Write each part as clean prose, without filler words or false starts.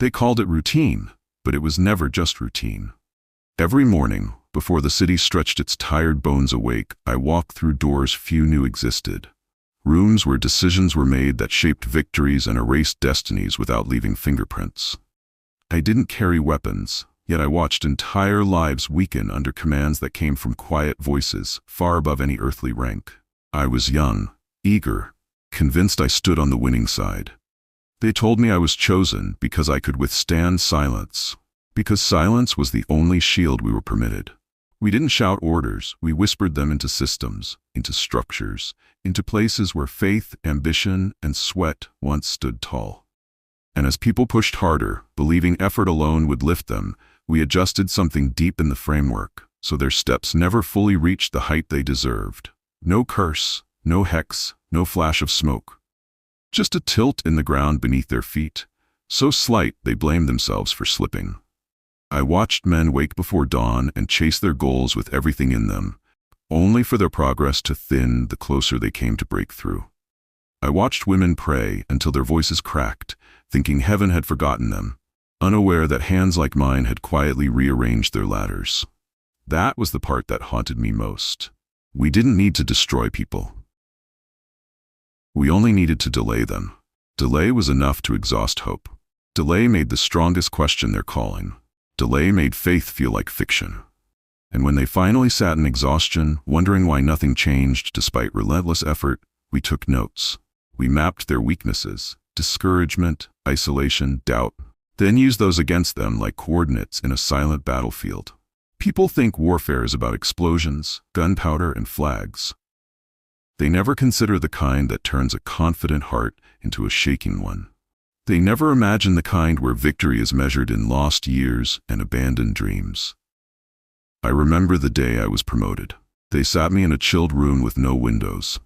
They called it routine, but it was never just routine. Every morning, before the city stretched its tired bones awake, I walked through doors few knew existed. Rooms where decisions were made that shaped victories and erased destinies without leaving fingerprints. I didn't carry weapons, yet I watched entire lives weaken under commands that came from quiet voices far above any earthly rank. I was young, eager, convinced I stood on the winning side. They told me I was chosen because I could withstand silence, because silence was the only shield we were permitted. We didn't shout orders, we whispered them into systems, into structures, into places where faith, ambition, and sweat once stood tall. And as people pushed harder, believing effort alone would lift them, we adjusted something deep in the framework, so their steps never fully reached the height they deserved. No curse, no hex, no flash of smoke. Just a tilt in the ground beneath their feet, so slight they blamed themselves for slipping. I watched men wake before dawn and chase their goals with everything in them, only for their progress to thin the closer they came to break through. I watched women pray until their voices cracked, thinking heaven had forgotten them, unaware that hands like mine had quietly rearranged their ladders. That was the part that haunted me most. We didn't need to destroy people. We only needed to delay them. Delay was enough to exhaust hope. Delay made the strongest question their calling. Delay made faith feel like fiction. And when they finally sat in exhaustion, wondering why nothing changed despite relentless effort, we took notes. We mapped their weaknesses, discouragement, isolation, doubt, then used those against them like coordinates in a silent battlefield. People think warfare is about explosions, gunpowder, and flags. They never consider the kind that turns a confident heart into a shaking one. They never imagine the kind where victory is measured in lost years and abandoned dreams. I remember the day I was promoted. They sat me in a chilled room with no windows.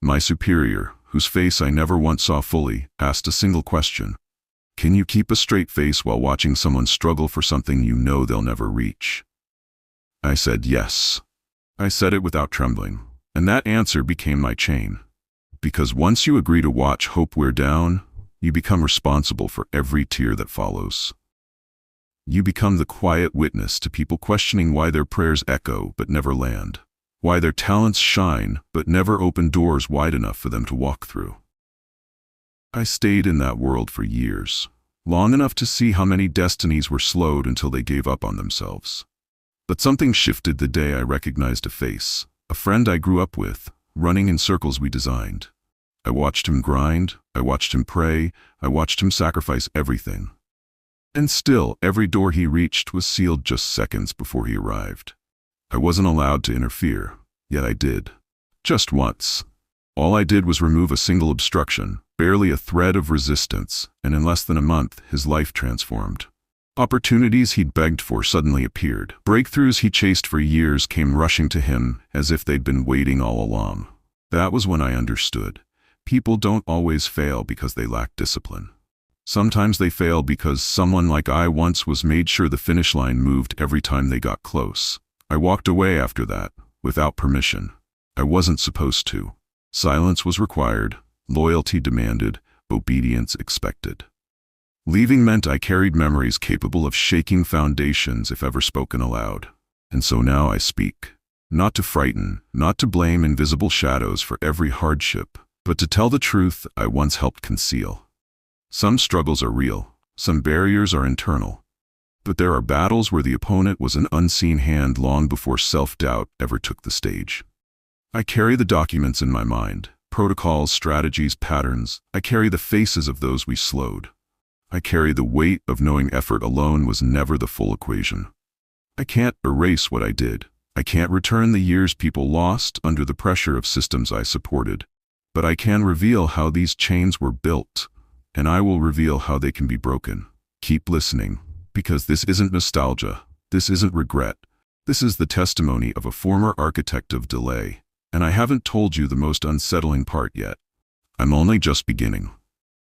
My superior, whose face I never once saw fully, asked a single question. Can you keep a straight face while watching someone struggle for something you know they'll never reach? I said yes. I said it without trembling, and that answer became my chain. Because once you agree to watch hope wear down, you become responsible for every tear that follows. You become the quiet witness to people questioning why their prayers echo but never land, why their talents shine but never open doors wide enough for them to walk through. I stayed in that world for years, long enough to see how many destinies were slowed until they gave up on themselves. But something shifted the day I recognized a face, a friend I grew up with, running in circles we designed. I watched him grind, I watched him pray, I watched him sacrifice everything. And still, every door he reached was sealed just seconds before he arrived. I wasn't allowed to interfere, yet I did. Just once. All I did was remove a single obstruction, barely a thread of resistance, and in less than a month, his life transformed. Opportunities he'd begged for suddenly appeared. Breakthroughs he chased for years came rushing to him as if they'd been waiting all along. That was when I understood. People don't always fail because they lack discipline. Sometimes they fail because someone like I once was made sure the finish line moved every time they got close. I walked away after that, without permission. I wasn't supposed to. Silence was required, loyalty demanded, obedience expected. Leaving meant I carried memories capable of shaking foundations if ever spoken aloud. And so now I speak. Not to frighten, not to blame invisible shadows for every hardship, but to tell the truth I once helped conceal. Some struggles are real, some barriers are internal. But there are battles where the opponent was an unseen hand long before self-doubt ever took the stage. I carry the documents in my mind, protocols, strategies, patterns. I carry the faces of those we slowed. I carry the weight of knowing effort alone was never the full equation. I can't erase what I did. I can't return the years people lost under the pressure of systems I supported. But I can reveal how these chains were built, and I will reveal how they can be broken. Keep listening, because this isn't nostalgia, this isn't regret. This is the testimony of a former architect of delay, and I haven't told you the most unsettling part yet. I'm only just beginning.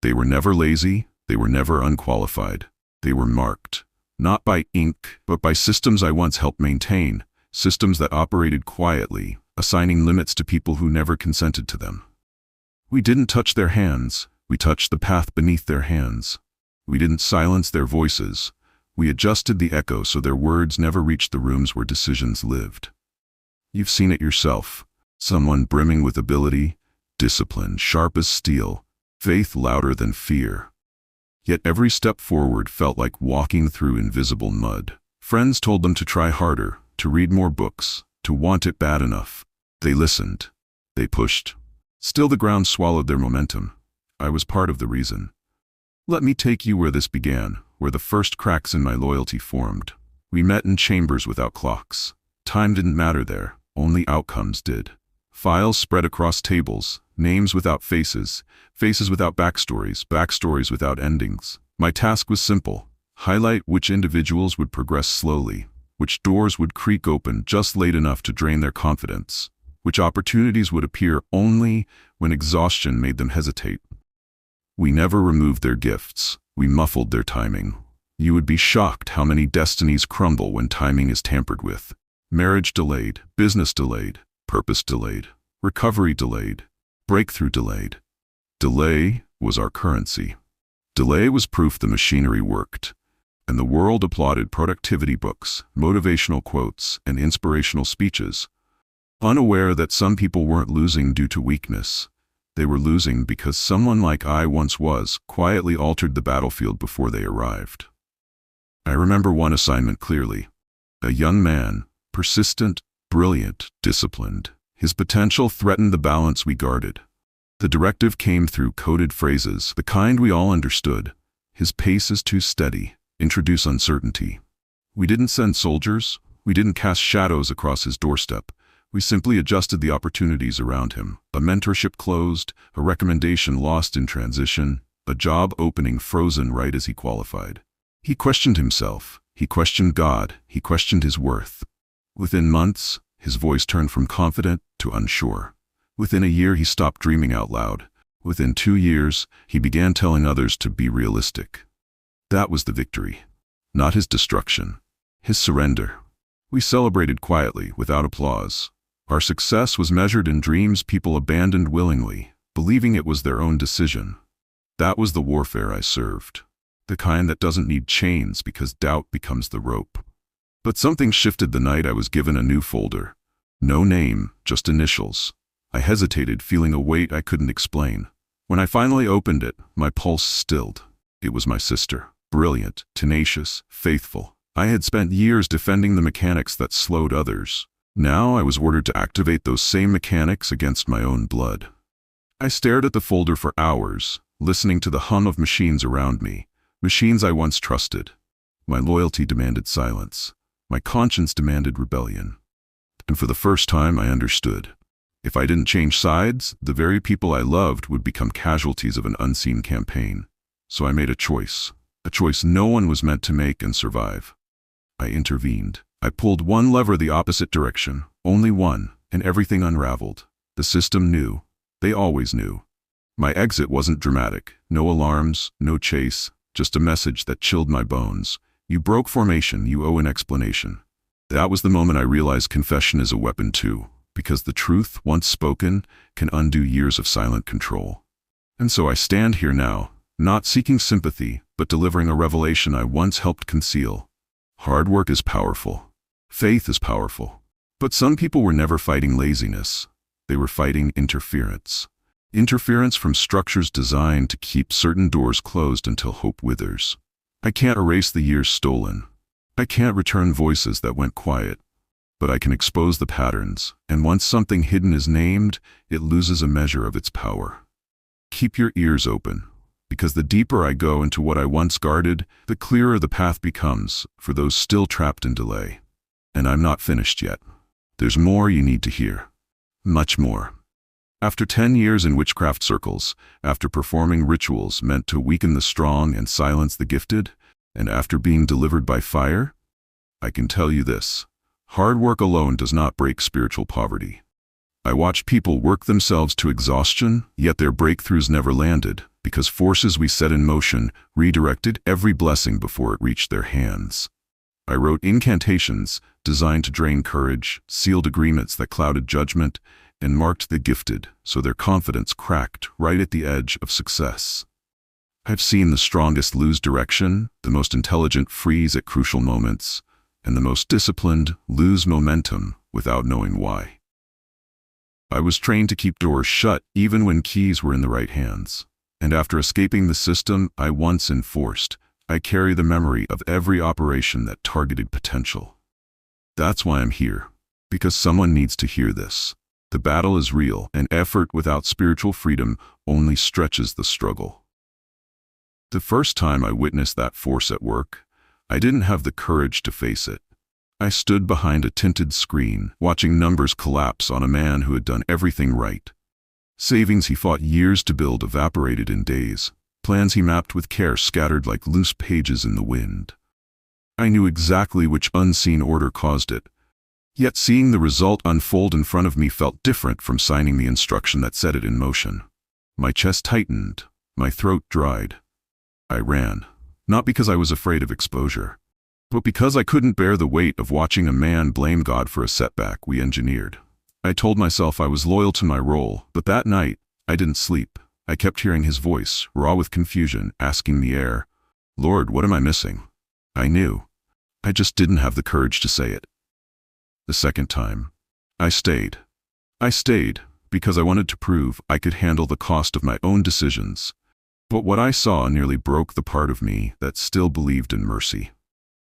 They were never lazy, they were never unqualified. They were marked, not by ink, but by systems I once helped maintain, systems that operated quietly, assigning limits to people who never consented to them. We didn't touch their hands, we touched the path beneath their hands. We didn't silence their voices. We adjusted the echo so their words never reached the rooms where decisions lived. You've seen it yourself. Someone brimming with ability, discipline sharp as steel, faith louder than fear. Yet every step forward felt like walking through invisible mud. Friends told them to try harder, to read more books, to want it bad enough. They listened. They pushed. Still the ground swallowed their momentum. I was part of the reason. Let me take you where this began, where the first cracks in my loyalty formed. We met in chambers without clocks. Time didn't matter there, only outcomes did. Files spread across tables, names without faces, faces without backstories, backstories without endings. My task was simple: highlight which individuals would progress slowly, which doors would creak open just late enough to drain their confidence, which opportunities would appear only when exhaustion made them hesitate. We never removed their gifts, we muffled their timing. You would be shocked how many destinies crumble when timing is tampered with. Marriage delayed, business delayed, purpose delayed, recovery delayed, breakthrough delayed. Delay was our currency. Delay was proof the machinery worked. And the world applauded productivity books, motivational quotes, and inspirational speeches, unaware that some people weren't losing due to weakness. They were losing because someone like I once was quietly altered the battlefield before they arrived. I remember one assignment clearly. A young man, persistent, brilliant, disciplined. His potential threatened the balance we guarded. The directive came through coded phrases, the kind we all understood. His pace is too steady. Introduce uncertainty. We didn't send soldiers. We didn't cast shadows across his doorstep. We simply adjusted the opportunities around him. A mentorship closed, a recommendation lost in transition, a job opening frozen right as he qualified. He questioned himself. He questioned God. He questioned his worth. Within months, his voice turned from confident to unsure. Within a year, he stopped dreaming out loud. Within 2 years, he began telling others to be realistic. That was the victory. Not his destruction. His surrender. We celebrated quietly, without applause. Our success was measured in dreams people abandoned willingly, believing it was their own decision. That was the warfare I served. The kind that doesn't need chains because doubt becomes the rope. But something shifted the night I was given a new folder. No name, just initials. I hesitated, feeling a weight I couldn't explain. When I finally opened it, my pulse stilled. It was my sister. Brilliant, tenacious, faithful. I had spent years defending the mechanics that slowed others. Now I was ordered to activate those same mechanics against my own blood. I stared at the folder for hours, listening to the hum of machines around me, machines I once trusted. My loyalty demanded silence. My conscience demanded rebellion. And for the first time I understood. If I didn't change sides, the very people I loved would become casualties of an unseen campaign. So I made a choice no one was meant to make and survive. I intervened. I pulled one lever the opposite direction, only one, and everything unraveled. The system knew. They always knew. My exit wasn't dramatic. No alarms, no chase, just a message that chilled my bones. You broke formation, you owe an explanation. That was the moment I realized confession is a weapon too, because the truth, once spoken, can undo years of silent control. And so I stand here now, not seeking sympathy, but delivering a revelation I once helped conceal. Hard work is powerful. Faith is powerful. But some people were never fighting laziness. They were fighting interference. Interference from structures designed to keep certain doors closed until hope withers. I can't erase the years stolen. I can't return voices that went quiet. But I can expose the patterns, and once something hidden is named, it loses a measure of its power. Keep your ears open, because the deeper I go into what I once guarded, the clearer the path becomes for those still trapped in delay. And I'm not finished yet. There's more you need to hear. Much more. After 10 years in witchcraft circles, after performing rituals meant to weaken the strong and silence the gifted, and after being delivered by fire, I can tell you this: hard work alone does not break spiritual poverty. I watched people work themselves to exhaustion, yet their breakthroughs never landed, because forces we set in motion redirected every blessing before it reached their hands. I wrote incantations designed to drain courage, sealed agreements that clouded judgment, and marked the gifted so their confidence cracked right at the edge of success. I've seen the strongest lose direction, the most intelligent freeze at crucial moments, and the most disciplined lose momentum without knowing why. I was trained to keep doors shut even when keys were in the right hands. And after escaping the system I once enforced, I carry the memory of every operation that targeted potential. That's why I'm here, because someone needs to hear this. The battle is real, and effort without spiritual freedom only stretches the struggle. The first time I witnessed that force at work, I didn't have the courage to face it. I stood behind a tinted screen, watching numbers collapse on a man who had done everything right. Savings he fought years to build evaporated in days. Plans he mapped with care scattered like loose pages in the wind. I knew exactly which unseen order caused it. Yet seeing the result unfold in front of me felt different from signing the instruction that set it in motion. My chest tightened, my throat dried. I ran, not because I was afraid of exposure, but because I couldn't bear the weight of watching a man blame God for a setback we engineered. I told myself I was loyal to my role, but that night, I didn't sleep. I kept hearing his voice, raw with confusion, asking the air, "Lord, what am I missing?" I knew. I just didn't have the courage to say it. The second time, I stayed. I stayed because I wanted to prove I could handle the cost of my own decisions. But what I saw nearly broke the part of me that still believed in mercy.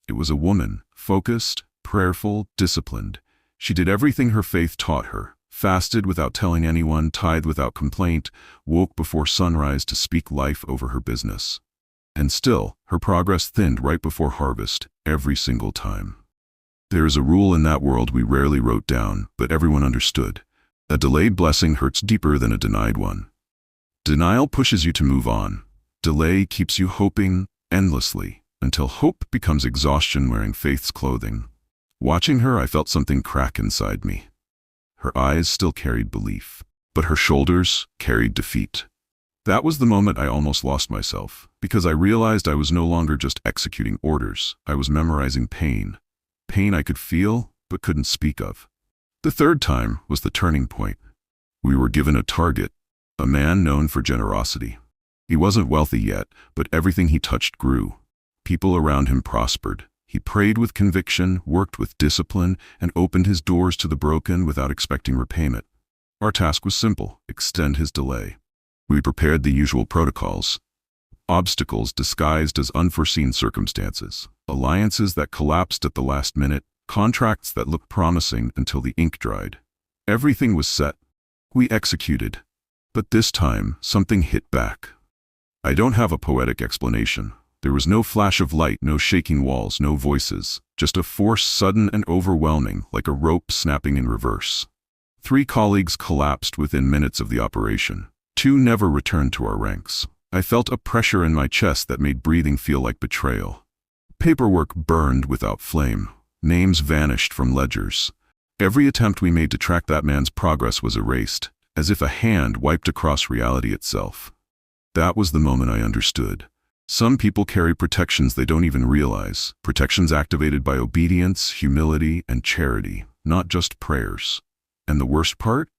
It was a woman, focused, prayerful, disciplined. She did everything her faith taught her, fasted without telling anyone, tithed without complaint, woke before sunrise to speak life over her business. And still, her progress thinned right before harvest, every single time. There is a rule in that world we rarely wrote down, but everyone understood. A delayed blessing hurts deeper than a denied one. Denial pushes you to move on. Delay keeps you hoping endlessly, until hope becomes exhaustion wearing faith's clothing. Watching her, I felt something crack inside me. Her eyes still carried belief, but her shoulders carried defeat. That was the moment I almost lost myself, because I realized I was no longer just executing orders. I was memorizing pain. Pain I could feel, but couldn't speak of. The third time was the turning point. We were given a target, a man known for generosity. He wasn't wealthy yet, but everything he touched grew. People around him prospered. He prayed with conviction, worked with discipline, and opened his doors to the broken without expecting repayment. Our task was simple: extend his delay. We prepared the usual protocols. Obstacles disguised as unforeseen circumstances. Alliances that collapsed at the last minute. Contracts that looked promising until the ink dried. Everything was set. We executed. But this time, something hit back. I don't have a poetic explanation. There was no flash of light, no shaking walls, no voices. Just a force sudden and overwhelming, like a rope snapping in reverse. 3 colleagues collapsed within minutes of the operation. 2 never returned to our ranks. I felt a pressure in my chest that made breathing feel like betrayal. Paperwork burned without flame. Names vanished from ledgers. Every attempt we made to track that man's progress was erased, as if a hand wiped across reality itself. That was the moment I understood. Some people carry protections they don't even realize, protections activated by obedience, humility, and charity, not just prayers. And the worst part?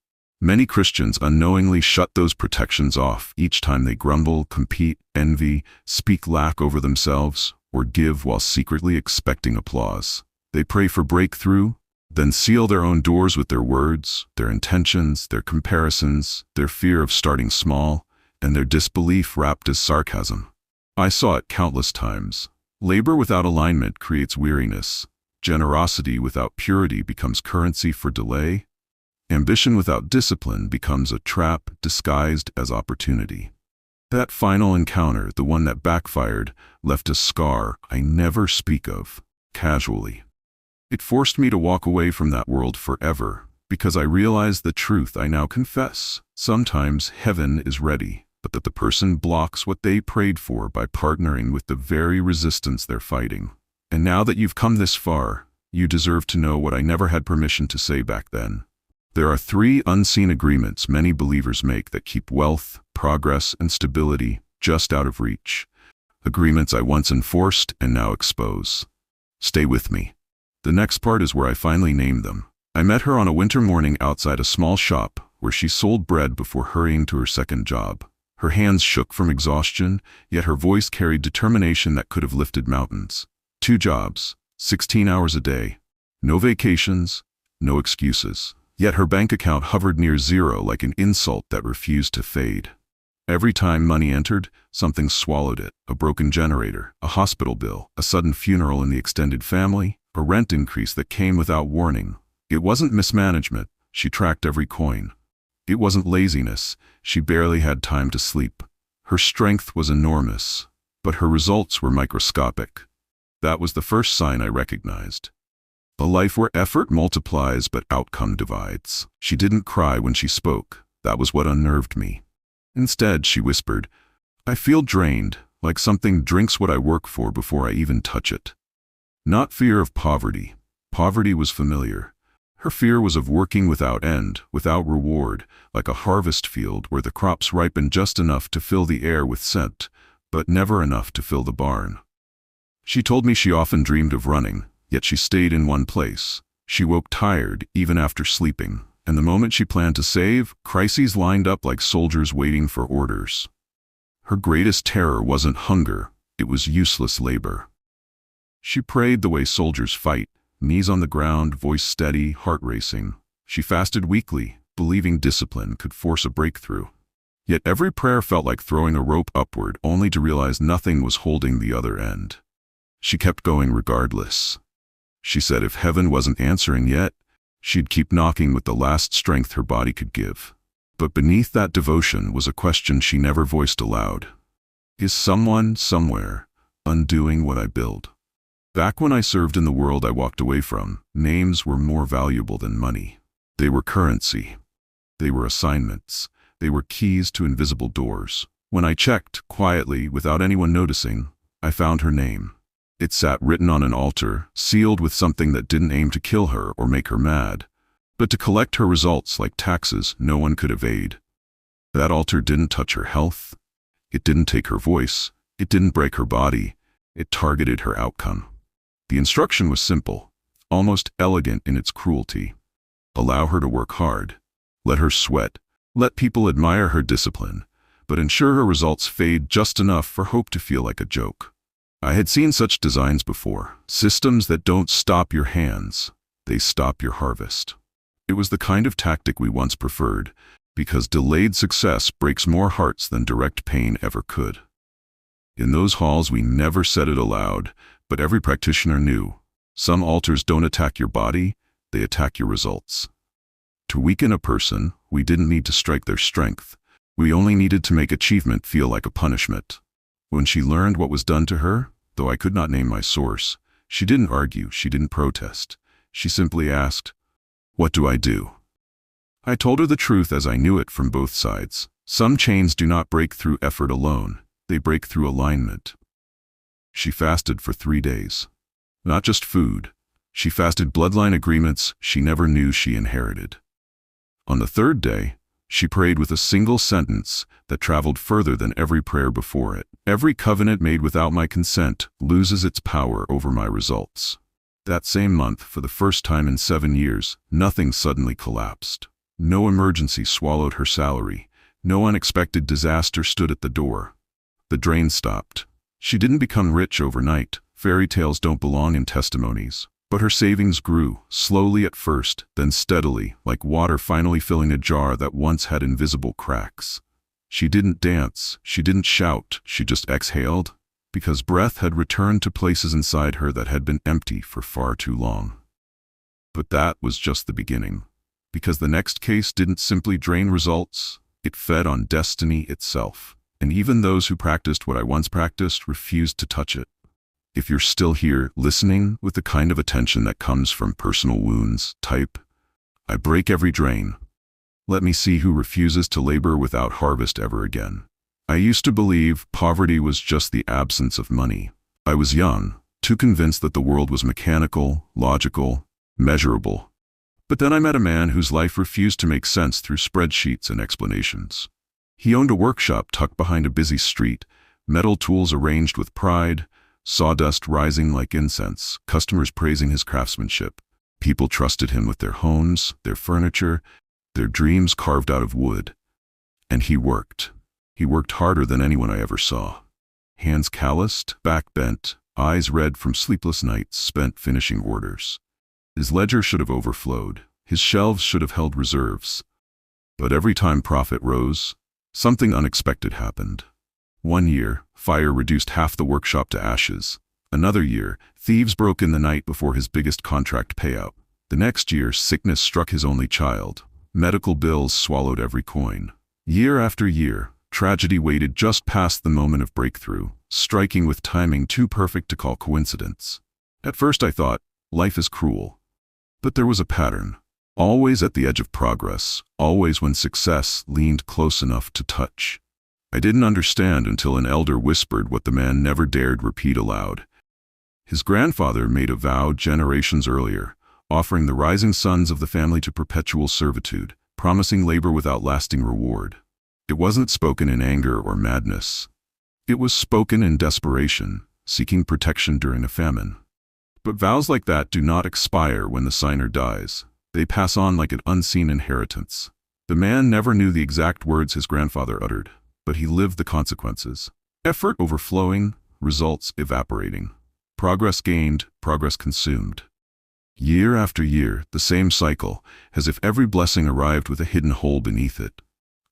Many Christians unknowingly shut those protections off each time they grumble, compete, envy, speak lack over themselves, or give while secretly expecting applause. They pray for breakthrough, then seal their own doors with their words, their intentions, their comparisons, their fear of starting small, and their disbelief wrapped as sarcasm. I saw it countless times. Labor without alignment creates weariness. Generosity without purity becomes currency for delay. Ambition without discipline becomes a trap disguised as opportunity. That final encounter, the one that backfired, left a scar I never speak of, casually. It forced me to walk away from that world forever, because I realized the truth I now confess. Sometimes heaven is ready, but that the person blocks what they prayed for by partnering with the very resistance they're fighting. And now that you've come this far, you deserve to know what I never had permission to say back then. There are 3 unseen agreements many believers make that keep wealth, progress, and stability just out of reach. Agreements I once enforced and now expose. Stay with me. The next part is where I finally named them. I met her on a winter morning outside a small shop where she sold bread before hurrying to her second job. Her hands shook from exhaustion, yet her voice carried determination that could have lifted mountains. 2 jobs, 16 hours a day. No vacations, no excuses. Yet her bank account hovered near zero like an insult that refused to fade. Every time money entered, something swallowed it. A broken generator, a hospital bill, a sudden funeral in the extended family, a rent increase that came without warning. It wasn't mismanagement. She tracked every coin. It wasn't laziness. She barely had time to sleep. Her strength was enormous, but her results were microscopic. That was the first sign I recognized. A life where effort multiplies but outcome divides. She didn't cry when she spoke. That was what unnerved me. Instead, she whispered, "I feel drained, like something drinks what I work for before I even touch it." Not fear of poverty. Poverty was familiar. Her fear was of working without end, without reward, like a harvest field where the crops ripen just enough to fill the air with scent, but never enough to fill the barn. She told me she often dreamed of running, yet she stayed in one place. She woke tired, even after sleeping, and the moment she planned to save, crises lined up like soldiers waiting for orders. Her greatest terror wasn't hunger, it was useless labor. She prayed the way soldiers fight, knees on the ground, voice steady, heart racing. She fasted weekly, believing discipline could force a breakthrough. Yet every prayer felt like throwing a rope upward, only to realize nothing was holding the other end. She kept going regardless. She said if heaven wasn't answering yet, she'd keep knocking with the last strength her body could give. But beneath that devotion was a question she never voiced aloud. Is someone, somewhere, undoing what I build? Back when I served in the world I walked away from, names were more valuable than money. They were currency. They were assignments. They were keys to invisible doors. When I checked, quietly, without anyone noticing, I found her name. It sat written on an altar, sealed with something that didn't aim to kill her or make her mad, but to collect her results like taxes no one could evade. That altar didn't touch her health. It didn't take her voice. It didn't break her body. It targeted her outcome. The instruction was simple, almost elegant in its cruelty. Allow her to work hard. Let her sweat. Let people admire her discipline, but ensure her results fade just enough for hope to feel like a joke. I had seen such designs before, systems that don't stop your hands, they stop your harvest. It was the kind of tactic we once preferred, because delayed success breaks more hearts than direct pain ever could. In those halls we never said it aloud, but every practitioner knew. Some altars don't attack your body, they attack your results. To weaken a person, we didn't need to strike their strength. We only needed to make achievement feel like a punishment. When she learned what was done to her, though I could not name my source, she didn't argue, she didn't protest. She simply asked, "What do I do?" I told her the truth as I knew it from both sides. Some chains do not break through effort alone, they break through alignment. She fasted for 3 days. Not just food. She fasted bloodline agreements she never knew she inherited. On the 3rd day, she prayed with a single sentence that traveled further than every prayer before it. Every covenant made without my consent loses its power over my results. That same month, for the first time in 7 years, nothing suddenly collapsed. No emergency swallowed her salary. No unexpected disaster stood at the door. The drain stopped. She didn't become rich overnight. Fairy tales don't belong in testimonies. But her savings grew, slowly at first, then steadily, like water finally filling a jar that once had invisible cracks. She didn't dance, she didn't shout, she just exhaled, because breath had returned to places inside her that had been empty for far too long. But that was just the beginning, because the next case didn't simply drain results, it fed on destiny itself. And even those who practiced what I once practiced refused to touch it. If you're still here, listening with the kind of attention that comes from personal wounds, type, "I break every drain. Let me see who refuses to labor without harvest ever again." I used to believe poverty was just the absence of money. I was young, too convinced that the world was mechanical, logical, measurable. But then I met a man whose life refused to make sense through spreadsheets and explanations. He owned a workshop tucked behind a busy street, metal tools arranged with pride, sawdust rising like incense, customers praising his craftsmanship. People trusted him with their homes, their furniture, their dreams carved out of wood. And he worked. He worked harder than anyone I ever saw. Hands calloused, back bent, eyes red from sleepless nights spent finishing orders. His ledger should have overflowed. His shelves should have held reserves. But every time profit rose, something unexpected happened. One year, fire reduced half the workshop to ashes. Another year, thieves broke in the night before his biggest contract payout. The next year, sickness struck his only child. Medical bills swallowed every coin. Year after year, tragedy waited just past the moment of breakthrough, striking with timing too perfect to call coincidence. At first I thought, life is cruel. But there was a pattern. Always at the edge of progress, always when success leaned close enough to touch. I didn't understand until an elder whispered what the man never dared repeat aloud. His grandfather made a vow generations earlier, offering the rising sons of the family to perpetual servitude, promising labor without lasting reward. It wasn't spoken in anger or madness. It was spoken in desperation, seeking protection during a famine. But vows like that do not expire when the signer dies. They pass on like an unseen inheritance. The man never knew the exact words his grandfather uttered, but he lived the consequences. Effort overflowing, results evaporating. Progress gained, progress consumed. Year after year, the same cycle, as if every blessing arrived with a hidden hole beneath it.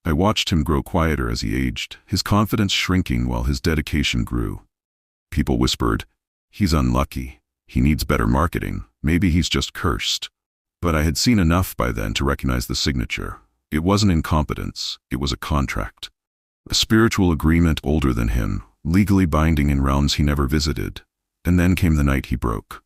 I watched him grow quieter as he aged, his confidence shrinking while his dedication grew. People whispered, "He's unlucky. He needs better marketing. Maybe he's just cursed." But I had seen enough by then to recognize the signature. It wasn't incompetence, it was a contract. A spiritual agreement older than him, legally binding in realms he never visited. And then came the night he broke.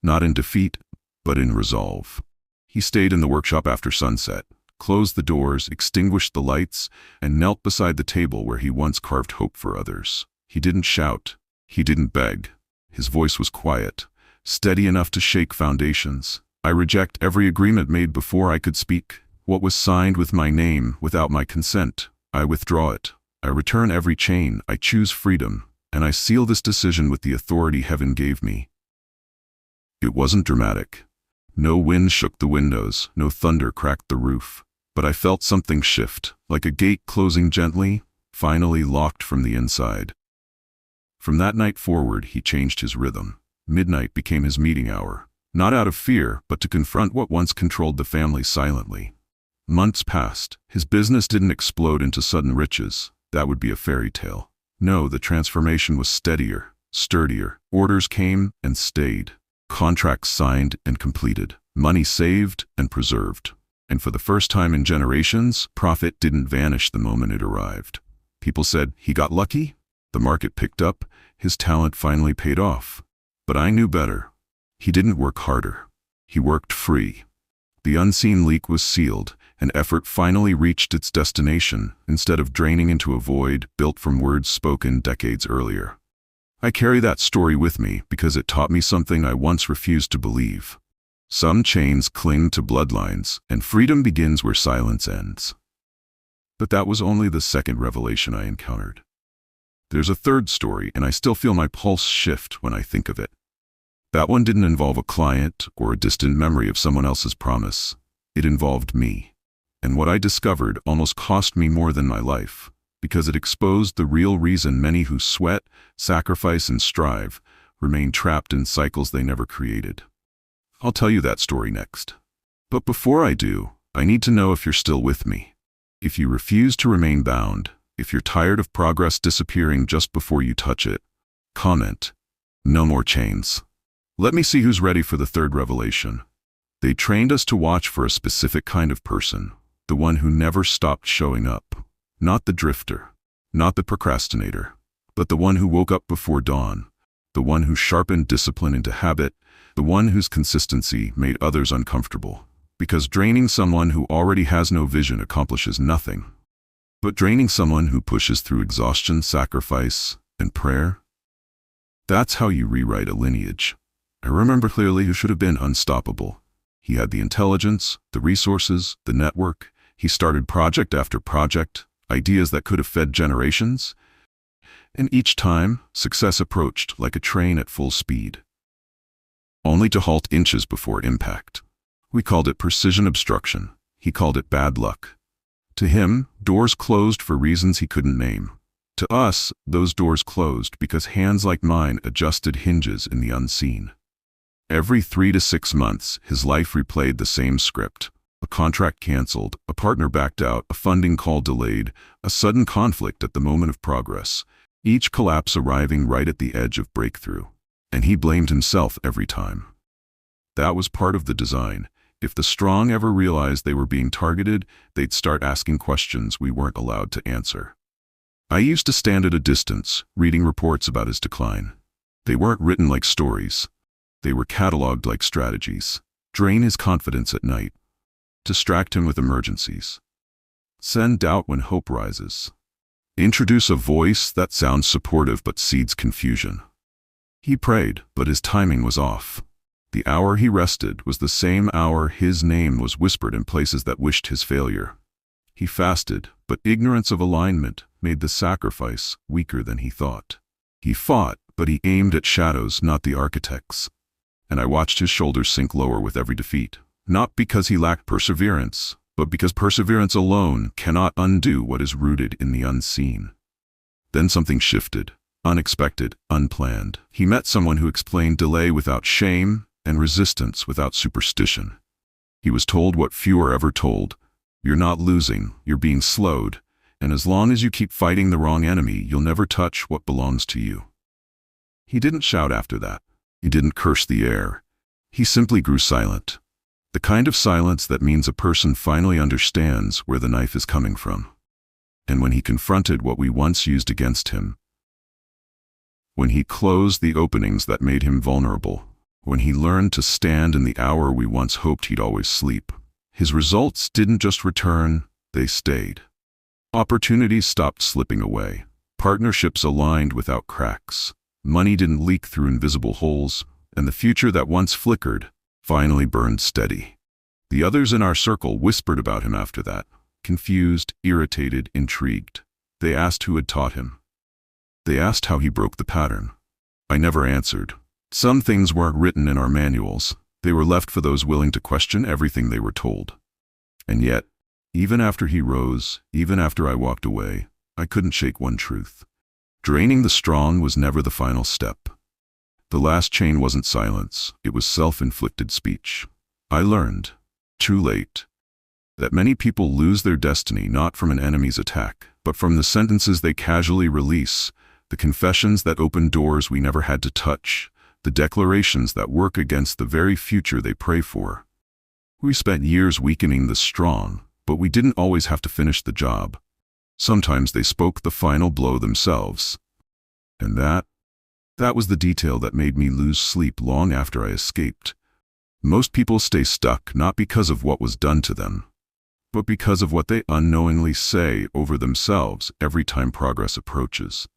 Not in defeat, but in resolve. He stayed in the workshop after sunset, closed the doors, extinguished the lights, and knelt beside the table where he once carved hope for others. He didn't shout. He didn't beg. His voice was quiet, steady enough to shake foundations. I reject every agreement made before I could speak. What was signed with my name, without my consent, I withdraw it. I return every chain. I choose freedom, and I seal this decision with the authority heaven gave me. It wasn't dramatic. No wind shook the windows, no thunder cracked the roof. But I felt something shift, like a gate closing gently, finally locked from the inside. From that night forward, he changed his rhythm. Midnight became his meeting hour. Not out of fear, but to confront what once controlled the family silently. Months passed. His business didn't explode into sudden riches. That would be a fairy tale. No, the transformation was steadier, sturdier. Orders came and stayed. Contracts signed and completed. Money saved and preserved. And for the first time in generations, profit didn't vanish the moment it arrived. People said, he got lucky? The market picked up. His talent finally paid off. But I knew better. He didn't work harder. He worked free. The unseen leak was sealed, and effort finally reached its destination, instead of draining into a void built from words spoken decades earlier. I carry that story with me because it taught me something I once refused to believe. Some chains cling to bloodlines, and freedom begins where silence ends. But that was only the second revelation I encountered. There's a third story, and I still feel my pulse shift when I think of it. That one didn't involve a client or a distant memory of someone else's promise. It involved me. And what I discovered almost cost me more than my life, because it exposed the real reason many who sweat, sacrifice, and strive remain trapped in cycles they never created. I'll tell you that story next. But before I do, I need to know if you're still with me. If you refuse to remain bound, if you're tired of progress disappearing just before you touch it, comment, "No more chains." Let me see who's ready for the third revelation. They trained us to watch for a specific kind of person, the one who never stopped showing up. Not the drifter, not the procrastinator, but the one who woke up before dawn, the one who sharpened discipline into habit, the one whose consistency made others uncomfortable. Because draining someone who already has no vision accomplishes nothing. But draining someone who pushes through exhaustion, sacrifice, and prayer, that's how you rewrite a lineage. I remember clearly who should have been unstoppable. He had the intelligence, the resources, the network. He started project after project, ideas that could have fed generations. And each time, success approached like a train at full speed, only to halt inches before impact. We called it precision obstruction. He called it bad luck. To him, doors closed for reasons he couldn't name. To us, those doors closed because hands like mine adjusted hinges in the unseen. Every 3 to 6 months, his life replayed the same script. A contract canceled, a partner backed out, a funding call delayed, a sudden conflict at the moment of progress, each collapse arriving right at the edge of breakthrough. And he blamed himself every time. That was part of the design. If the strong ever realized they were being targeted, they'd start asking questions we weren't allowed to answer. I used to stand at a distance, reading reports about his decline. They weren't written like stories. They were cataloged like strategies. Drain his confidence at night. Distract him with emergencies. Send doubt when hope rises. Introduce a voice that sounds supportive but seeds confusion. He prayed, but his timing was off. The hour he rested was the same hour his name was whispered in places that wished his failure. He fasted, but ignorance of alignment made the sacrifice weaker than he thought. He fought, but he aimed at shadows, not the architects. And I watched his shoulders sink lower with every defeat, not because he lacked perseverance, but because perseverance alone cannot undo what is rooted in the unseen. Then something shifted, unexpected, unplanned. He met someone who explained delay without shame and resistance without superstition. He was told what few are ever told: you're not losing, you're being slowed, and as long as you keep fighting the wrong enemy, you'll never touch what belongs to you. He didn't shout after that. He didn't curse the air. He simply grew silent. The kind of silence that means a person finally understands where the knife is coming from. And when he confronted what we once used against him, when he closed the openings that made him vulnerable, when he learned to stand in the hour we once hoped he'd always sleep, his results didn't just return, they stayed. Opportunities stopped slipping away. Partnerships aligned without cracks. Money didn't leak through invisible holes, and the future that once flickered finally burned steady. The others in our circle whispered about him after that, confused, irritated, intrigued. They asked who had taught him. They asked how he broke the pattern. I never answered. Some things weren't written in our manuals. They were left for those willing to question everything they were told. And yet, even after he rose, even after I walked away, I couldn't shake one truth. Draining the strong was never the final step. The last chain wasn't silence, it was self-inflicted speech. I learned, too late, that many people lose their destiny not from an enemy's attack, but from the sentences they casually release, the confessions that open doors we never had to touch, the declarations that work against the very future they pray for. We spent years weakening the strong, but we didn't always have to finish the job. Sometimes they spoke the final blow themselves. And that was the detail that made me lose sleep long after I escaped. Most people stay stuck not because of what was done to them, but because of what they unknowingly say over themselves every time progress approaches.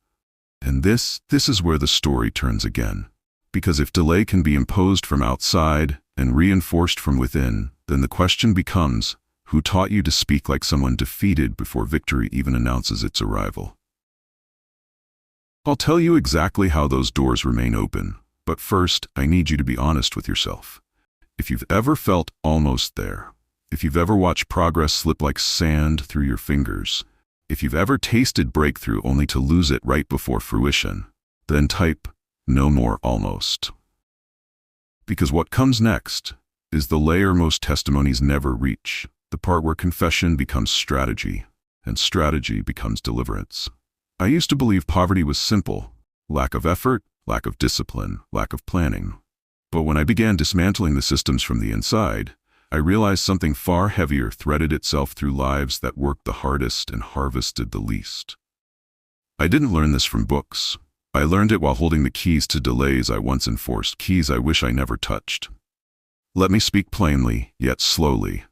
And this is where the story turns again. Because if delay can be imposed from outside and reinforced from within, then the question becomes, who taught you to speak like someone defeated before victory even announces its arrival? I'll tell you exactly how those doors remain open, but first, I need you to be honest with yourself. If you've ever felt almost there, if you've ever watched progress slip like sand through your fingers, if you've ever tasted breakthrough only to lose it right before fruition, then type, "No more almost." Because what comes next is the layer most testimonies never reach. The part where confession becomes strategy, and strategy becomes deliverance. I used to believe poverty was simple: lack of effort, lack of discipline, lack of planning. But when I began dismantling the systems from the inside, I realized something far heavier threaded itself through lives that worked the hardest and harvested the least. I didn't learn this from books. I learned it while holding the keys to delays I once enforced, keys I wish I never touched. Let me speak plainly, yet slowly,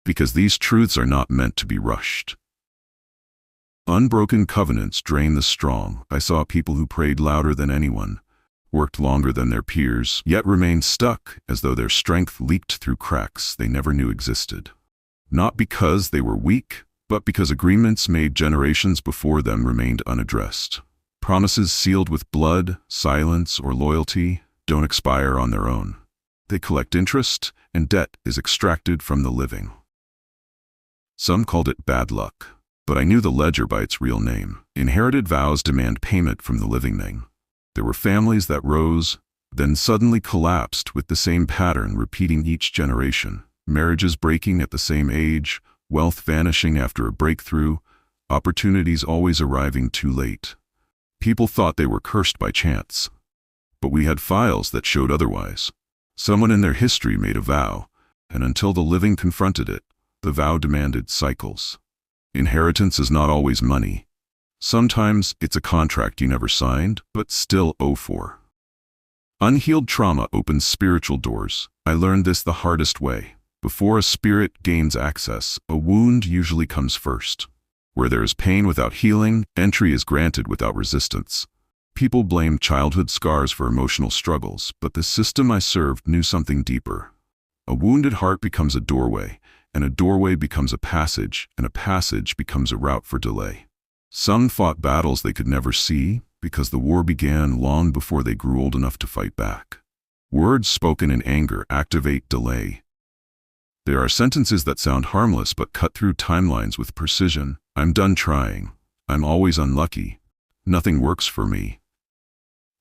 because these truths are not meant to be rushed. Unbroken covenants drain the strong. I saw people who prayed louder than anyone, worked longer than their peers, yet remained stuck as though their strength leaked through cracks they never knew existed. Not because they were weak, but because agreements made generations before them remained unaddressed. Promises sealed with blood, silence, or loyalty don't expire on their own. They collect interest, and debt is extracted from the living. Some called it bad luck, but I knew the ledger by its real name. Inherited vows demand payment from the living thing. There were families that rose, then suddenly collapsed with the same pattern repeating each generation. Marriages breaking at the same age, wealth vanishing after a breakthrough, opportunities always arriving too late. People thought they were cursed by chance. But we had files that showed otherwise. Someone in their history made a vow, and until the living confronted it, the vow demanded cycles. Inheritance is not always money. Sometimes it's a contract you never signed, but still owe for. Unhealed trauma opens spiritual doors. I learned this the hardest way. Before a spirit gains access, a wound usually comes first. Where there is pain without healing, entry is granted without resistance. People blame childhood scars for emotional struggles, but the system I served knew something deeper. A wounded heart becomes a doorway, and a doorway becomes a passage, and a passage becomes a route for delay. Some fought battles they could never see, because the war began long before they grew old enough to fight back. Words spoken in anger activate delay. There are sentences that sound harmless but cut through timelines with precision. I'm done trying. I'm always unlucky. Nothing works for me.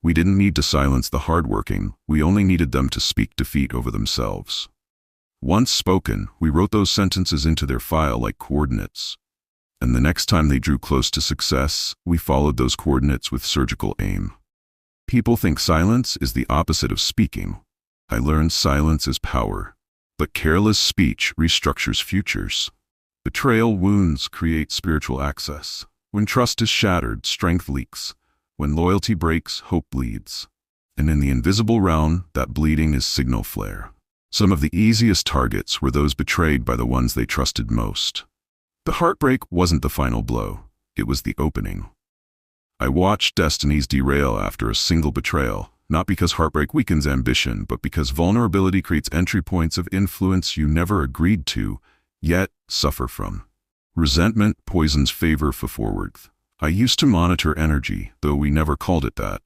We didn't need to silence the hardworking, we only needed them to speak defeat over themselves. Once spoken, we wrote those sentences into their file like coordinates. And the next time they drew close to success, we followed those coordinates with surgical aim. People think silence is the opposite of speaking. I learned silence is power. But careless speech restructures futures. Betrayal wounds create spiritual access. When trust is shattered, strength leaks. When loyalty breaks, hope bleeds. And in the invisible realm, that bleeding is signal flare. Some of the easiest targets were those betrayed by the ones they trusted most. The heartbreak wasn't the final blow, it was the opening. I watched destinies derail after a single betrayal, not because heartbreak weakens ambition, but because vulnerability creates entry points of influence you never agreed to, yet suffer from. Resentment poisons favor for forward. I used to monitor energy, though we never called it that.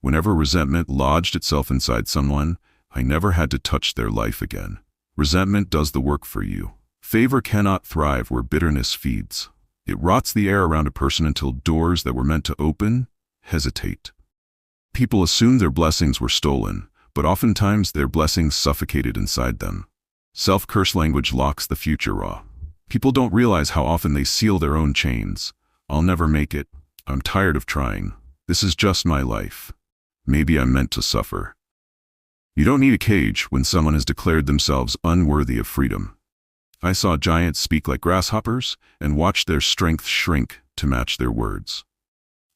Whenever resentment lodged itself inside someone, I never had to touch their life again. Resentment does the work for you. Favor cannot thrive where bitterness feeds. It rots the air around a person until doors that were meant to open hesitate. People assume their blessings were stolen, but oftentimes their blessings suffocated inside them. Self-curse language locks the future raw. People don't realize how often they seal their own chains. I'll never make it. I'm tired of trying. This is just my life. Maybe I'm meant to suffer. You don't need a cage when someone has declared themselves unworthy of freedom. I saw giants speak like grasshoppers and watched their strength shrink to match their words.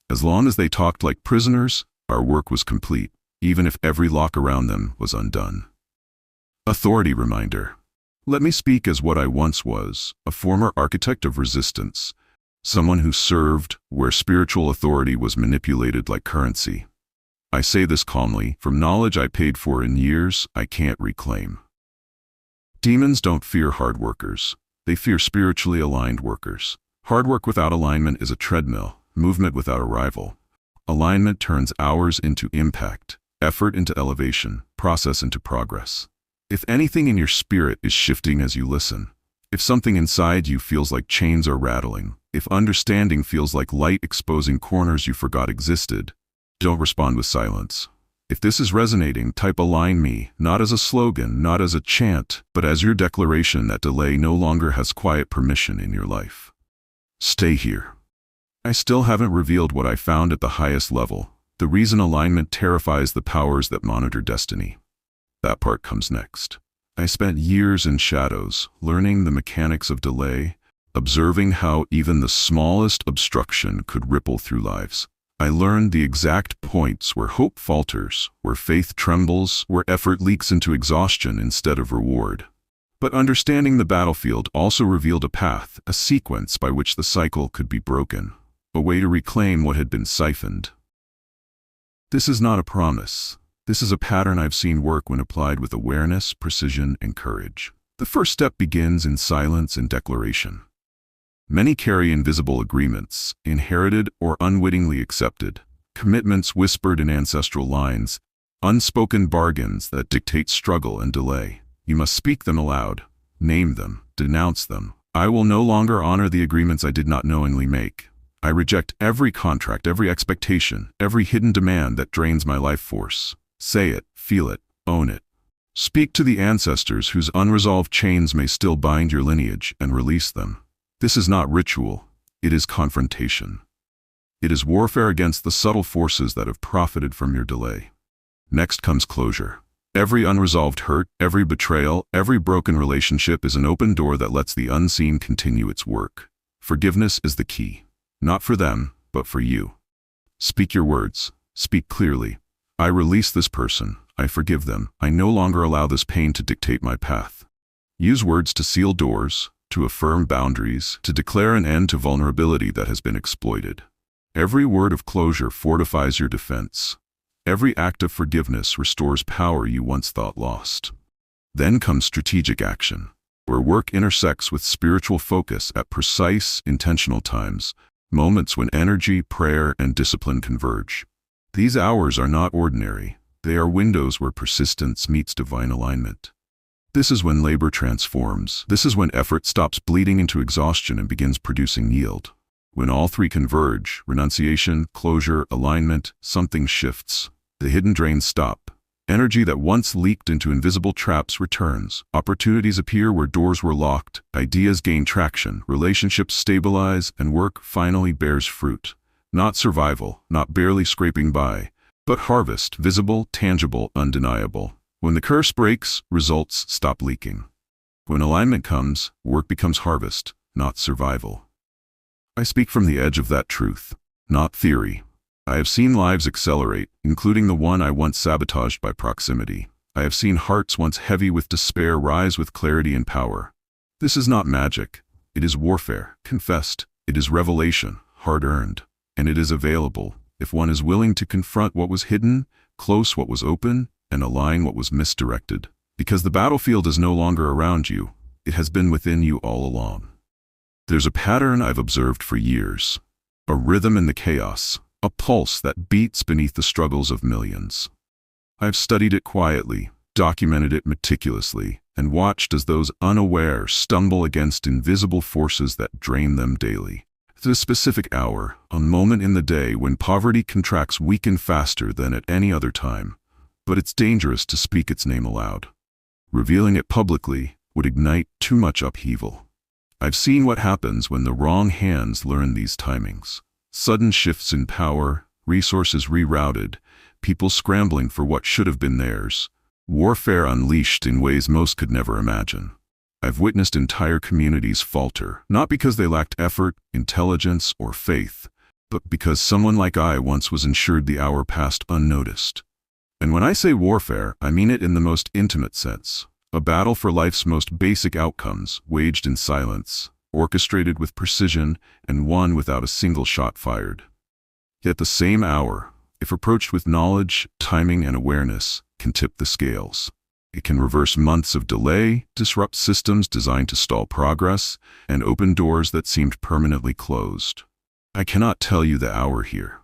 As long as they talked like prisoners, our work was complete, even if every lock around them was undone. Authority reminder. Let me speak as what I once was, a former architect of resistance, someone who served where spiritual authority was manipulated like currency. I say this calmly, from knowledge I paid for in years I can't reclaim. Demons don't fear hard workers. They fear spiritually aligned workers. Hard work without alignment is a treadmill, movement without arrival. Alignment turns hours into impact, effort into elevation, process into progress. If anything in your spirit is shifting as you listen, if something inside you feels like chains are rattling, if understanding feels like light exposing corners you forgot existed, don't respond with silence. If this is resonating, type "Align me," not as a slogan, not as a chant, but as your declaration that delay no longer has quiet permission in your life. Stay here. I still haven't revealed what I found at the highest level, the reason alignment terrifies the powers that monitor destiny. That part comes next. I spent years in shadows, learning the mechanics of delay, observing how even the smallest obstruction could ripple through lives. I learned the exact points where hope falters, where faith trembles, where effort leaks into exhaustion instead of reward. But understanding the battlefield also revealed a path, a sequence by which the cycle could be broken, a way to reclaim what had been siphoned. This is not a promise. This is a pattern I've seen work when applied with awareness, precision, and courage. The first step begins in silence and declaration. Many carry invisible agreements, inherited or unwittingly accepted, commitments whispered in ancestral lines, unspoken bargains that dictate struggle and delay. You must speak them aloud, name them, denounce them, I will no longer honor the agreements I did not knowingly make. I reject every contract, every expectation, every hidden demand that drains my life force. Say it, feel it, own it. Speak to the ancestors whose unresolved chains may still bind your lineage and release them. This is not ritual, it is confrontation. It is warfare against the subtle forces that have profited from your delay. Next comes closure. Every unresolved hurt, every betrayal, every broken relationship is an open door that lets the unseen continue its work. Forgiveness is the key. Not for them, but for you. Speak your words. Speak clearly. I release this person. I forgive them. I no longer allow this pain to dictate my path. Use words to seal doors, to affirm boundaries, to declare an end to vulnerability that has been exploited. Every word of closure fortifies your defense. Every act of forgiveness restores power you once thought lost. Then comes strategic action, where work intersects with spiritual focus at precise, intentional times, moments when energy, prayer, and discipline converge. These hours are not ordinary. They are windows where persistence meets divine alignment. This is when labor transforms. This is when effort stops bleeding into exhaustion and begins producing yield. When all three converge, renunciation, closure, alignment, something shifts. The hidden drains stop. Energy that once leaked into invisible traps returns. Opportunities appear where doors were locked. Ideas gain traction. Relationships stabilize, and work finally bears fruit. Not survival, not barely scraping by, but harvest, visible, tangible, undeniable. When the curse breaks, results stop leaking. When alignment comes, work becomes harvest, not survival. I speak from the edge of that truth, not theory. I have seen lives accelerate, including the one I once sabotaged by proximity. I have seen hearts once heavy with despair rise with clarity and power. This is not magic. It is warfare, confessed. It is revelation, hard-earned. And it is available, if one is willing to confront what was hidden, close what was open, and align what was misdirected. Because the battlefield is no longer around you, it has been within you all along. There's a pattern I've observed for years, a rhythm in the chaos, a pulse that beats beneath the struggles of millions. I've studied it quietly, documented it meticulously, and watched as those unaware stumble against invisible forces that drain them daily. The specific hour, a moment in the day when poverty contracts weaken faster than at any other time, but it's dangerous to speak its name aloud. Revealing it publicly would ignite too much upheaval. I've seen what happens when the wrong hands learn these timings. Sudden shifts in power, resources rerouted, people scrambling for what should have been theirs, warfare unleashed in ways most could never imagine. I've witnessed entire communities falter, not because they lacked effort, intelligence, or faith, but because someone like I once was ensured the hour passed unnoticed. And when I say warfare, I mean it in the most intimate sense. A battle for life's most basic outcomes, waged in silence, orchestrated with precision, and won without a single shot fired. Yet the same hour, if approached with knowledge, timing, and awareness, can tip the scales. It can reverse months of delay, disrupt systems designed to stall progress, and open doors that seemed permanently closed. I cannot tell you the hour here.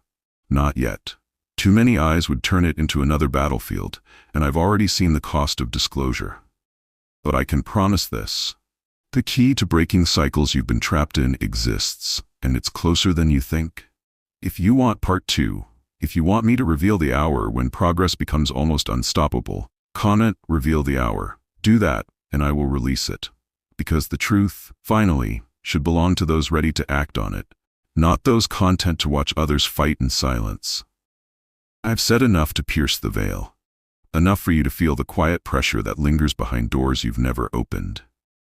Not yet. Too many eyes would turn it into another battlefield, and I've already seen the cost of disclosure. But I can promise this. The key to breaking cycles you've been trapped in exists, and it's closer than you think. If you want part 2, if you want me to reveal the hour when progress becomes almost unstoppable, comment, reveal the hour. Do that, and I will release it. Because the truth, finally, should belong to those ready to act on it, not those content to watch others fight in silence. I've said enough to pierce the veil. Enough for you to feel the quiet pressure that lingers behind doors you've never opened.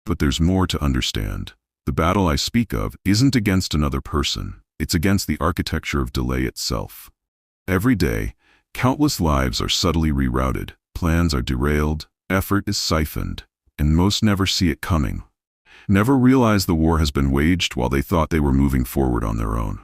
But there's more to understand. The battle I speak of isn't against another person. It's against the architecture of delay itself. Every day, countless lives are subtly rerouted. Plans are derailed, effort is siphoned, and most never see it coming. Never realize the war has been waged while they thought they were moving forward on their own.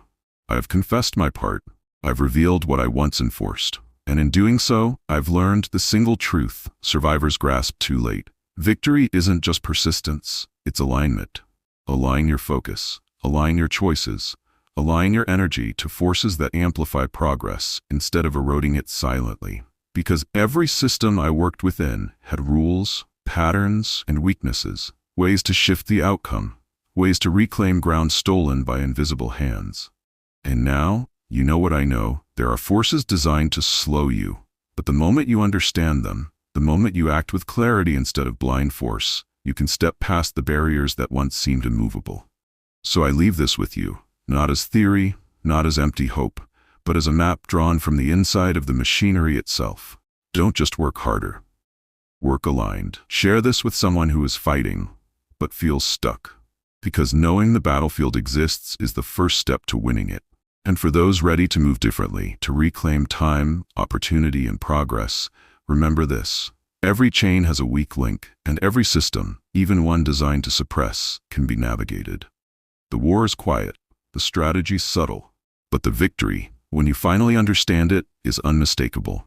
I've confessed my part. I've revealed what I once enforced. And in doing so, I've learned the single truth survivors grasp too late. Victory isn't just persistence, it's alignment. Align your focus, align your choices, align your energy to forces that amplify progress instead of eroding it silently. Because every system I worked within had rules, patterns, and weaknesses, ways to shift the outcome. ways to reclaim ground stolen by invisible hands. And now, you know what I know, there are forces designed to slow you. But the moment you understand them, the moment you act with clarity instead of blind force, you can step past the barriers that once seemed immovable. So I leave this with you, not as theory, not as empty hope, but as a map drawn from the inside of the machinery itself. Don't just work harder. Work aligned. Share this with someone who is fighting, but feels stuck. Because knowing the battlefield exists is the first step to winning it. And for those ready to move differently, to reclaim time, opportunity, and progress, remember this. Every chain has a weak link, and every system, even one designed to suppress, can be navigated. The war is quiet, the strategy subtle, but the victory, when you finally understand it, is unmistakable.